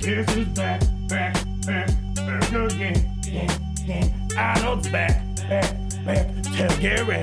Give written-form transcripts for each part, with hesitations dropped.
Guess who's back again. Arnold's back. Tell Gary,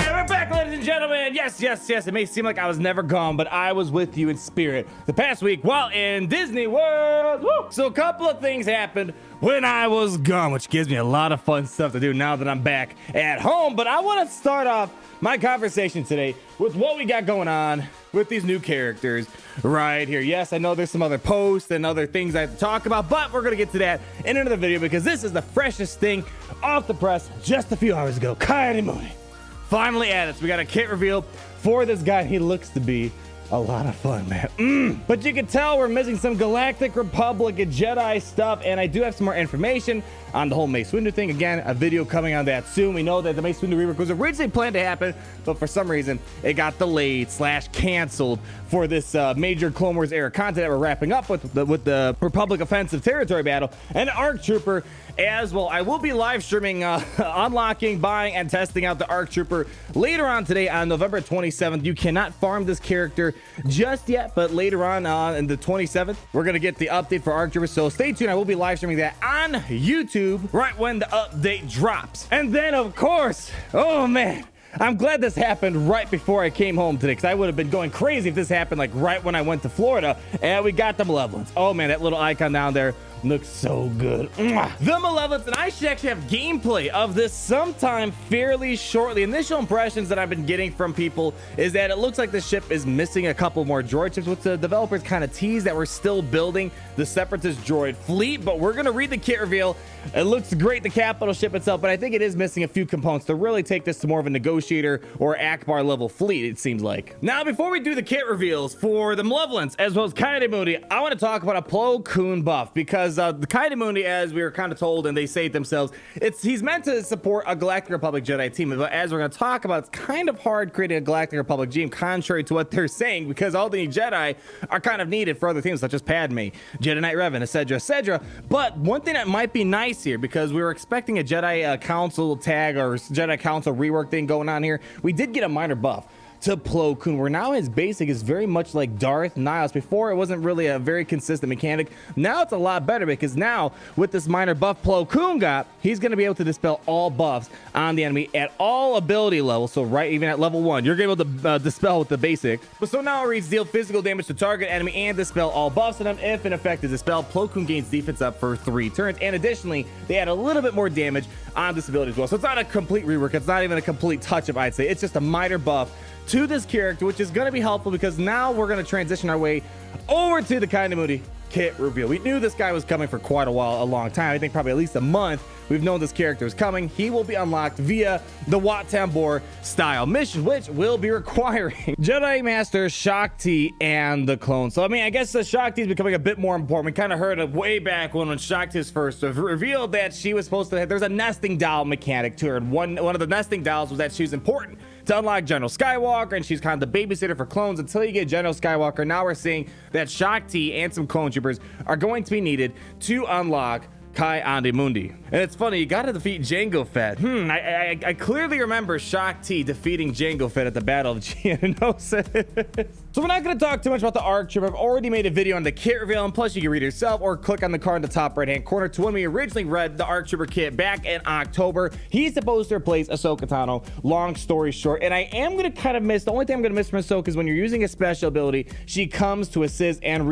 we're back, ladies and gentlemen. Yes. It may seem like I was never gone, but I was with you in spirit the past week while in Disney World. Woo! So a couple of things happened when I was gone, which gives me a lot of fun stuff to do now that I'm back at home. But I want to start off my conversation today with what we got going on with these new characters right here. Yes, I know there's some other posts and other things I have to talk about, but we're going to get to that in another video because this is the freshest thing off the press just a few hours ago. Ki-Adi-Mundi finally added. So we got a kit reveal for this guy. He looks to be a lot of fun, man. But you can tell we're missing some Galactic Republic and Jedi stuff, and I do have some more information on the whole Mace Windu thing. Again, a video coming on that soon. We know that the Mace Windu rework was originally planned to happen, but for some reason it got delayed / canceled for this major Clone Wars era content that we're wrapping up with the Republic offensive territory battle and ARC Trooper as well. I will be live streaming unlocking, buying, and testing out the ARC Trooper later on today on November 27th. You cannot farm this character just yet, but later on in the 27th, we're going to get the update for ARC Trooper. So stay tuned. I will be live streaming that on YouTube right when the update drops. And then, of course, oh man, I'm glad this happened right before I came home today, because I would have been going crazy if this happened like right when I went to Florida. And we got the Malevolence. Oh man, that little icon down there looks so good. Mwah. The Malevolence, and I should actually have gameplay of this sometime fairly shortly. Initial impressions that I've been getting from people is that it looks like the ship is missing a couple more droid ships, which the developers kind of teased that we're still building the Separatist droid fleet, but we're gonna read the kit reveal. It looks great, the capital ship itself, but I think it is missing a few components to really take this to more of a negotiator or Akbar level fleet, it seems like. Now, before we do the kit reveals for the Malevolence as well as Ki-Adi-Mundi, I want to talk about a Plo Koon buff, because the Ki-Adi-Mundi, as we were kind of told, and they say it themselves, he's meant to support a Galactic Republic Jedi team, but as we're going to talk about, it's kind of hard creating a Galactic Republic team, contrary to what they're saying, because all the Jedi are kind of needed for other things such as Padme, Jedi Knight Revan, etc. But one thing that might be nice here, because we were expecting a Jedi Council tag or Jedi Council rework thing going on here, we did get a minor buff to Plo Koon, where now his basic is very much like Darth Nihilus. Before, it wasn't really a very consistent mechanic. Now it's a lot better, because now with this minor buff Plo Koon got, he's going to be able to dispel all buffs on the enemy at all ability levels. So right, even at level 1, you're able to dispel with the basic. But so now it reads deal physical damage to target enemy and dispel all buffs, and if an effect is dispelled, Plo Koon gains defense up for 3 turns. And additionally, they add a little bit more damage on this ability as well. So it's not a complete rework. It's not even a complete touch-up, I'd say. It's just a minor buff to this character, which is going to be helpful, because now we're going to transition our way over to the Ki-Adi-Mundi kit reveal. We knew this guy was coming for quite a long time. I think probably at least a month. We've known this character is coming. He will be unlocked via the Wat Tambor style mission, which will be requiring Jedi Master Shakti and the clone. So I mean, I guess the Shakti is becoming a bit more important. We kind of heard it way back when Shakti was first revealed that she was supposed to have, there's a nesting doll mechanic to her, and one of the nesting dolls was that she was important to unlock General Skywalker, and she's kind of the babysitter for clones until you get General Skywalker. Now we're seeing that Shakti and some clone troopers are going to be needed to unlock Ki-Adi-Mundi. And it's funny, you gotta defeat Jango Fett. I clearly remember Shakti defeating Jango Fett at the Battle of Geonosis. So we're not gonna talk too much about the ARC Trooper. I've already made a video on the kit reveal, and plus you can read it yourself or click on the card in the top right hand corner to when we originally read the ARC Trooper kit back in October. He's supposed to replace Ahsoka Tano, long story short, and I am gonna kind of miss, the only thing I'm gonna miss from Ahsoka is when you're using a special ability, she comes to assist and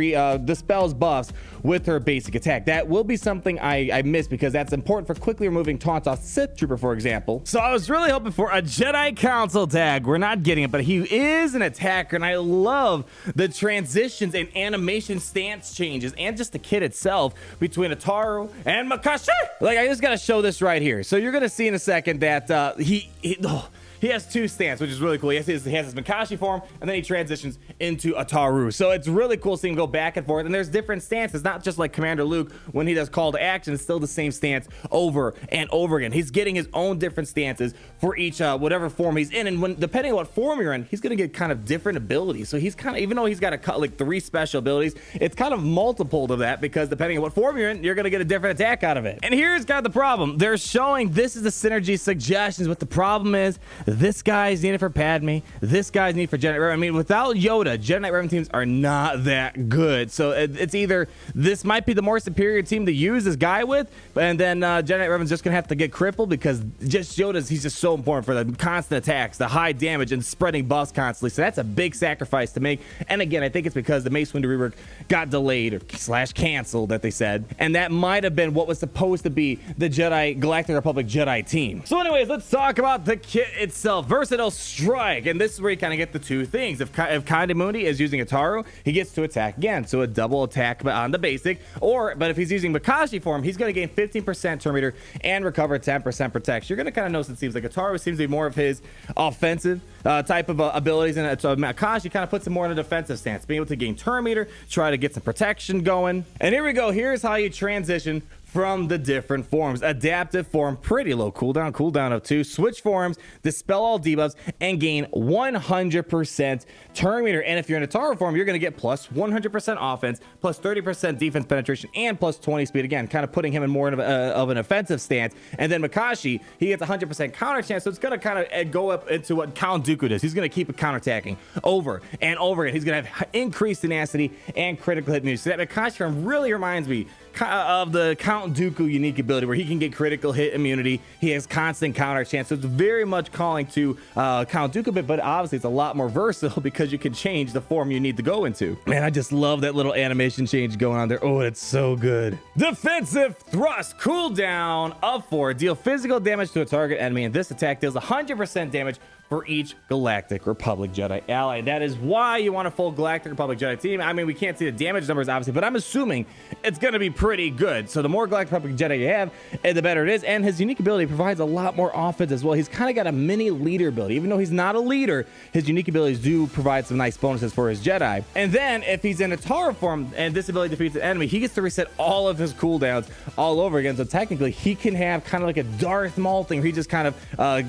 dispels buffs with her basic attack. That will be something I miss, because that's important for quickly removing taunts off Sith Trooper, for example. So I was really hoping for a Jedi Council tag. We're not getting it, but he is an attacker, and I love the transitions and animation stance changes and just the kit itself between Ataru and Makashi. Like, I just gotta show this right here. So you're gonna see in a second that he has 2 stances, which is really cool. He has his Makashi form, and then he transitions into Ataru. So it's really cool seeing him go back and forth. And there's different stances, not just like Commander Luke when he does call to action. It's still the same stance over and over again. He's getting his own different stances for each whatever form he's in. And when depending on what form you're in, he's gonna get kind of different abilities. So he's kind of, even though he's got like 3 special abilities, it's kind of multiple to that, because depending on what form you're in, you're gonna get a different attack out of it. And here's kind of the problem. They're showing this is the synergy suggestions, but the problem is This guy's needed for Padme. This guy's needed for Jedi Revan. I mean, without Yoda, Jedi Knight Revan teams are not that good. So it's either this might be the more superior team to use this guy with, and then Jedi Knight Revan's just gonna have to get crippled because just he's just so important for the constant attacks, the high damage, and spreading buffs constantly. So that's a big sacrifice to make. And again, I think it's because the Mace Windu rework got delayed or / canceled, that they said, and that might have been what was supposed to be the Jedi Galactic Republic Jedi team. So anyways, let's talk about the kit itself. Versatile Strike, and this is where you kind of get the two things. If Ki-Adi-Mundi is using Ataru, he gets to attack again, so a double attack on the basic. But if he's using Makashi form, he's going to gain 15% turn meter and recover 10% protection. You're going to kind of notice it seems like Ataru seems to be more of his offensive type of abilities, and so Makashi kind of puts him more in a defensive stance, being able to gain turn meter, try to get some protection going. And here we go. Here's how you transition from the different forms. Adaptive form, pretty low cooldown of 2. Switch forms, dispel all debuffs, and gain 100% turn meter. And if you're in a Ataru form, you're going to get plus 100% offense, plus 30% defense penetration, and plus 20 speed. Again, kind of putting him in more of an offensive stance. And then Makashi, he gets 100% counter chance, so it's going to kind of go up into what Count Dooku does. He's going to keep counterattacking over and over again. He's going to have increased tenacity and critical hit immunity. So that Makashi form really reminds me of the Count Dooku unique ability, where he can get critical hit immunity. He has constant counter chance, so it's very much calling to Count Dooku a bit, but obviously it's a lot more versatile because you can change the form you need to go into. Man, I just love that little animation change going on there. Oh, it's so good. Defensive thrust, cooldown of 4, deal physical damage to a target enemy, and this attack deals 100% damage for each Galactic Republic Jedi ally. That is why you want a full Galactic Republic Jedi team. I mean, we can't see the damage numbers, obviously, but I'm assuming it's going to be pretty good. So the more Galactic Republic Jedi you have, the better it is. And his unique ability provides a lot more offense as well. He's kind of got a mini leader ability. Even though he's not a leader, his unique abilities do provide some nice bonuses for his Jedi. And then if he's in a Ataru form and this ability defeats an enemy, he gets to reset all of his cooldowns all over again. So technically, he can have kind of like a Darth Maul thing where he just kind of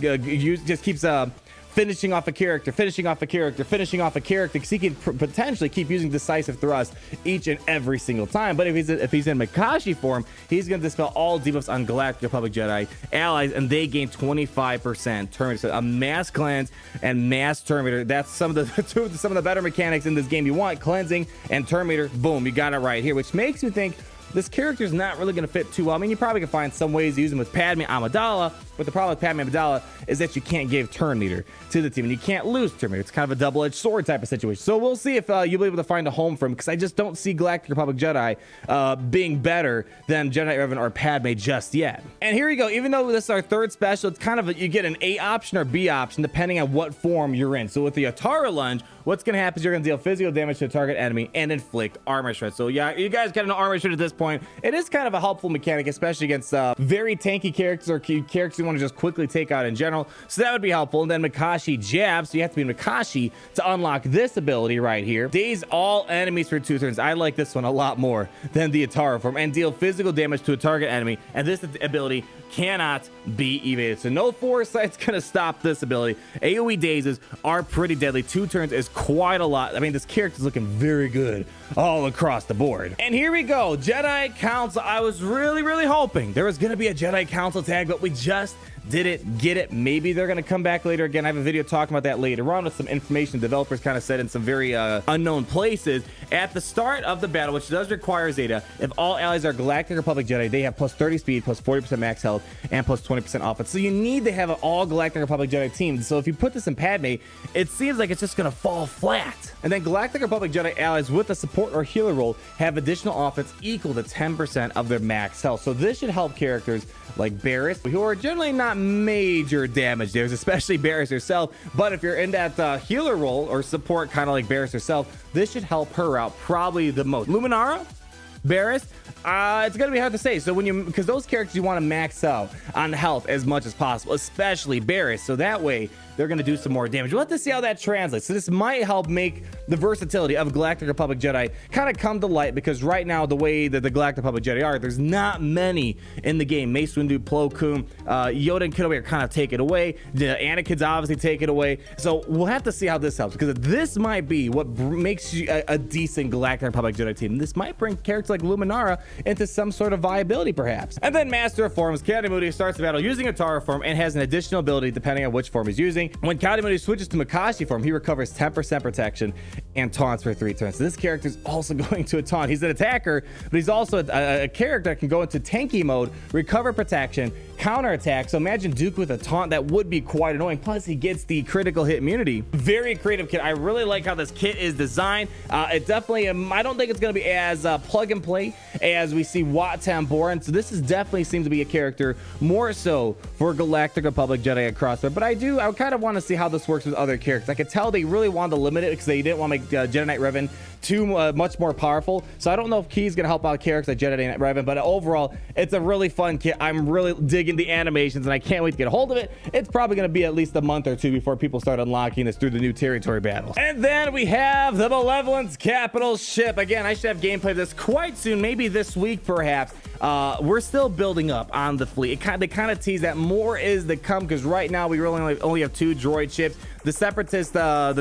just keeps finishing off a character, because he can potentially keep using decisive thrust each and every single time. But if he's in Makashi form, he's going to dispel all debuffs on Galactic Republic Jedi allies, and they gain 25% turn meter. So a mass cleanse and mass turn meter. That's some of the better mechanics in this game. You want cleansing and turn meter. Boom, you got it right here, which makes you think this character is not really going to fit too well. I mean, you probably can find some ways to use him with Padme Amidala, but the problem with Padme Amidala is that you can't give turn meter to the team, and you can't lose turn meter. It's kind of a double-edged sword type of situation. So we'll see if you'll be able to find a home for him, because I just don't see Galactic Republic Jedi being better than Jedi Revan or Padme just yet. And here you go. Even though this is our third special, it's kind of you get an A option or B option depending on what form you're in. So with the Ataru lunge, what's going to happen is you're going to deal physical damage to a target enemy and inflict armor shred. So yeah, you guys got an armor shred at this point. It is kind of a helpful mechanic, especially against very tanky characters or characters you want to just quickly take out in general. So that would be helpful. And then Makashi jab. So you have to be Makashi to unlock this ability right here. Daze all enemies for 2 turns. I like this one a lot more than the Ataru form, and deal physical damage to a target enemy. And this ability cannot be evaded. So no foresight's gonna stop this ability. AoE dazes are pretty deadly. 2 turns is quite a lot. I mean, this character's looking very good all across the board. And here we go, Jedi Council. I was really hoping there was gonna be a Jedi Council tag, but we just didn't get it. Maybe they're gonna come back later. Again, I have a video talking about that later on with some information developers kind of said in some very unknown places. At the start of the battle, which does require Zeta, if all allies are Galactic Republic Jedi, they have plus 30 speed, plus 40% max health, and plus 20% offense. So you need to have an all Galactic Republic Jedi team. So if you put this in Padme, it seems like it's just gonna fall flat. And then Galactic Republic Jedi allies with a support or healer role have additional offense equal to 10% of their max health. So this should help characters like Barriss, who are generally not major damage dealers, especially Barriss herself. But if you're in that healer role or support, kind of like Barriss herself, this should help her out probably the most. Luminara, Barriss, it's gonna be hard to say. So because those characters you want to max out on health as much as possible, especially Barriss, so that way they're gonna do some more damage. We'll have to see how that translates. So this might help make the versatility of Galactic Republic Jedi kind of come to light, because right now, the way that the Galactic Republic Jedi are, there's not many in the game. Mace Windu, Plo Koon, Yoda and Kenobi are kind of taken away. Anakin's obviously taken away. So we'll have to see how this helps, because this might be what makes you a decent Galactic Republic Jedi team. This might bring characters like Luminara into some sort of viability, perhaps. And then Master of Forms, Ki-Adi-Mundi starts the battle using a Tara form and has an additional ability depending on which form he's using. When Ki-Adi-Mundi switches to Makashi form, he recovers 10% protection and taunts for 3 turns. So this character is also going to a taunt. He's an attacker, but he's also a character that can go into tanky mode, recover protection, counter attack. So imagine Duke with a taunt. That would be quite annoying. Plus he gets the critical hit immunity. Very creative kit. I really like how this kit is designed. It definitely, I don't think it's going to be as plug and play as we see Wat Tambor. So this is definitely seems to be a character more so for Galactic Republic Jedi across there. But I kind of want to see how this works with other characters. I could tell they really wanted to limit it because they didn't want to make Jedi Knight Revan too much more powerful. So I don't know if Key's gonna help out characters like Jedi Knight Revan, but overall it's a really fun kit. I'm really digging the animations and I can't wait to get a hold of it. It's probably gonna be at least a month or two before people start unlocking this through the new territory battles. And then we have the Malevolence capital ship. Again, I should have gameplay of this quite soon, maybe this week perhaps. We're still building up on the fleet. They kind of tease that more is to come, because right now we really only have 2 droid ships. The Separatists, the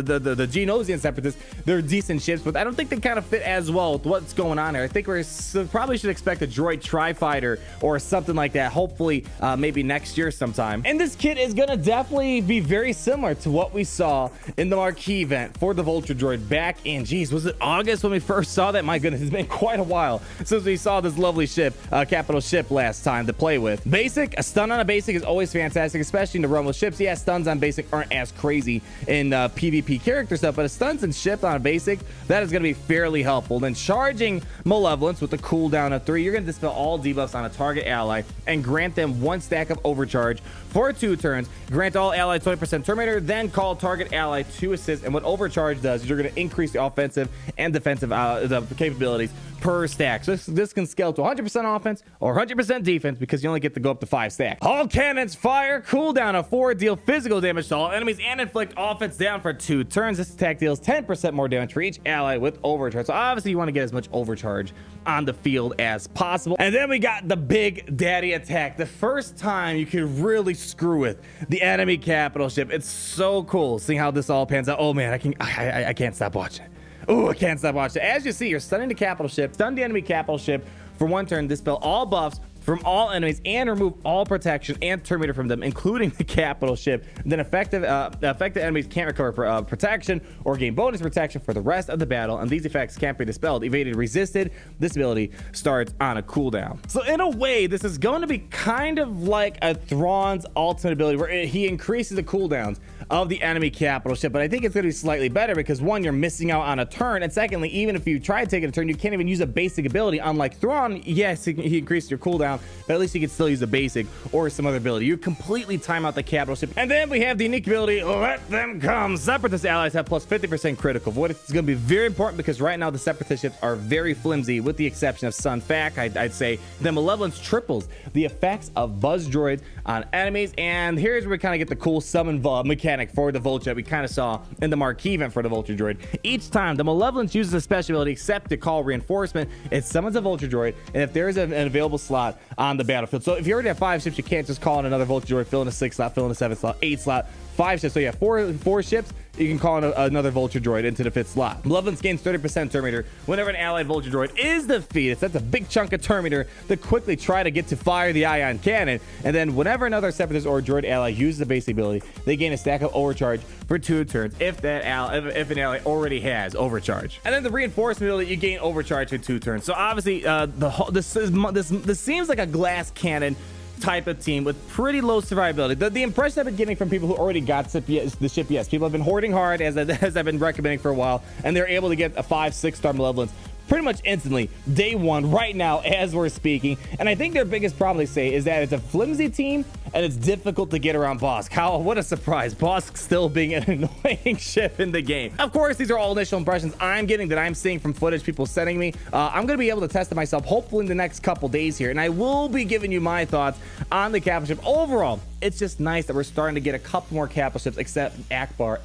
Geonosian Separatists, they're decent ships, but I don't think they kind of fit as well with what's going on here. I think we probably should expect a droid tri-fighter or something like that, hopefully maybe next year sometime. And this kit is gonna definitely be very similar to what we saw in the marquee event for the Vulture droid back in, geez, was it August when we first saw that? My goodness, it's been quite a while since we saw this lovely ship, capital ship, last time to play with. Basic, a stun on a basic is always fantastic, especially in the run with ships. Yeah, stuns on basic aren't as crazy in PvP character stuff, but a stuns and ship on a basic, that is going to be fairly helpful. Then charging Malevolence with a cooldown of 3, you're going to dispel all debuffs on a target ally and grant them 1 stack of overcharge for 2 turns. Grant all allies 20% Terminator, then call target ally to assist. And what overcharge does is you're going to increase the offensive and defensive the capabilities per stack. So this can scale to 100% offense or 100% defense, because you only get to go up to 5 stacks. All cannons fire, cooldown of 4, deal physical damage to all enemies and inflict offense down for 2 turns. This attack deals 10% more damage for each ally with overcharge. So obviously you want to get as much overcharge on the field as possible. And then we got the big daddy attack, the first time you can really screw with the enemy capital ship. It's so cool seeing how this all pans out. Oh man, I can't stop watching. Oh, I can't stop watching. As you see, you're stunning the capital ship, stun the enemy capital ship for 1 turn, dispel all buffs from all enemies and remove all protection and Terminator from them, including the capital ship. Then affected enemies can't recover protection or gain bonus protection for the rest of the battle, and these effects can't be dispelled, evaded, resisted. This ability starts on a cooldown. So in a way, this is going to be kind of like a Thrawn's ultimate ability, where he increases the cooldowns of the enemy capital ship. But I think it's going to be slightly better, because 1, you're missing out on a turn, and secondly, even if you try to take it a turn, you can't even use a basic ability. Unlike Thrawn, yes, he increased your cooldown, but at least you can still use a basic or some other ability. You completely time out the capital ship. And then we have the unique ability, Let Them Come. Separatist allies have plus 50% critical void. It's going to be very important, because right now the Separatist ships are very flimsy, with the exception of Sun Fac. I'd say the Malevolence triples the effects of buzz droids on enemies. And here's where we kind of get the cool summon mechanic for the Vulture we kind of saw in the marquee event for the Vulture droid. Each time the Malevolence uses a special ability except to call reinforcement, it summons a Vulture droid, and if there is an available slot on the battlefield. So if you already have 5 ships, you can't just call in another Vulture droid, fill in a 6 slot, fill in a 7 slot, 8 slot, 5 ships. So you have four ships, you can call in another Vulture droid into the 5th slot. Malevolence gains 30% Terminator whenever an allied Vulture droid is defeated. That's a big chunk of Terminator to quickly try to get to fire the ion cannon. And then whenever another Separatist or droid ally uses a basic ability, they gain a stack of overcharge for 2 turns if an ally already has overcharge. And then the reinforcement ability, you gain overcharge for 2 turns. So obviously this seems like a glass cannon type of team with pretty low survivability. The impression I've been getting from people who already got the ship, yes, people have been hoarding hard, as I've been recommending for a while, and they're able to get a 5-6 star Malevolence pretty much instantly, day 1, right now as we're speaking. And I think their biggest problem, they say, is that it's a flimsy team and it's difficult to get around Bosk. What a surprise, Bosk still being an annoying ship in the game. Of course, these are all initial impressions I'm getting, that I'm seeing from footage people sending me. I'm gonna be able to test it myself hopefully in the next couple days here, and I will be giving you my thoughts on the capital ship. Overall, it's just nice that we're starting to get a couple more capital ships, except Akbar.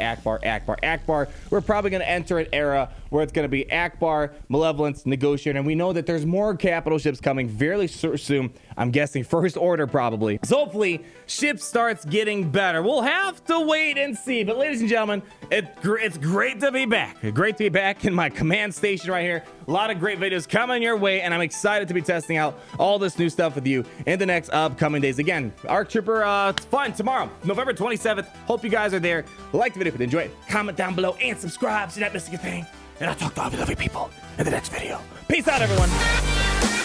We're probably going to enter an era where it's going to be Akbar, Malevolence, Negotiator, and we know that there's more capital ships coming fairly soon. I'm guessing First Order probably. So hopefully ship starts getting better. We'll have to wait and see. But ladies and gentlemen, it's great to be back. Great to be back in my command station right here. A lot of great videos coming your way, and I'm excited to be testing out all this new stuff with you in the next upcoming days. Again, ARC Trooper, it's fun tomorrow, November 27th. Hope you guys are there. Like the video if you enjoyed it. Comment down below and subscribe so you're not missing a thing. And I'll talk to all the lovely people in the next video. Peace out, everyone.